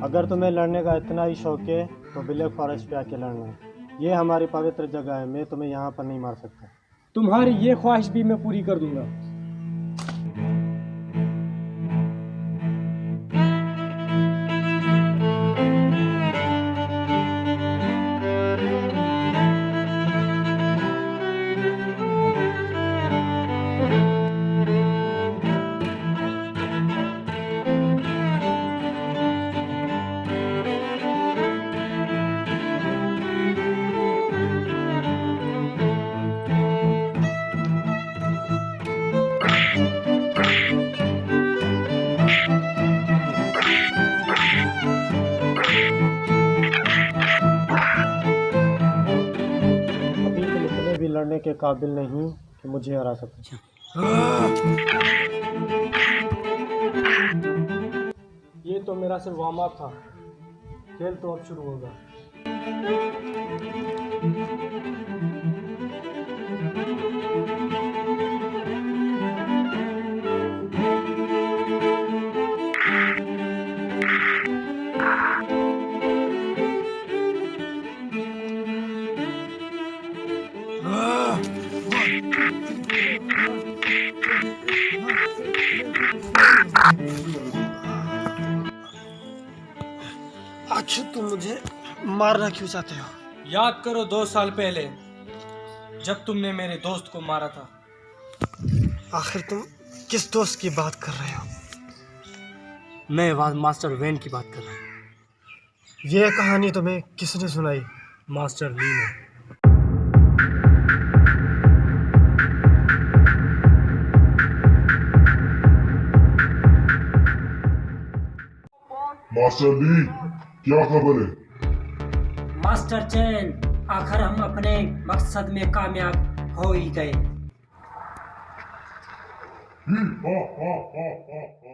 अगर तुम्हें लड़ने का इतना ही शौक है तो ब्लैक फॉरेस्ट पे आके लड़ना। ये हमारी पवित्र जगह है, मैं तुम्हें यहाँ पर नहीं मार सकता। तुम्हारी ये ख्वाहिश भी मैं पूरी कर दूंगा। अभी तुम इतने भी लड़ने के काबिल नहीं कि मुझे हरा सको। ये तो मेरा सिर्फ वार्म अप था, खेल तो अब शुरू होगा। आखिर तुम मुझे मारना क्यों चाहते हो? याद करो 2 साल पहले जब तुमने मेरे दोस्त को मारा था। आखिर तुम किस दोस्त की बात कर रहे हो? मैं मास्टर वेन की बात कर रहा हूँ। ये कहानी तुम्हें किसने सुनाई? मास्टर ली ने। मास्टर ली, क्या खबर है? मास्टर चैन, आखिर हम अपने मकसद में कामयाब हो ही गए। हा हा हा हा हा।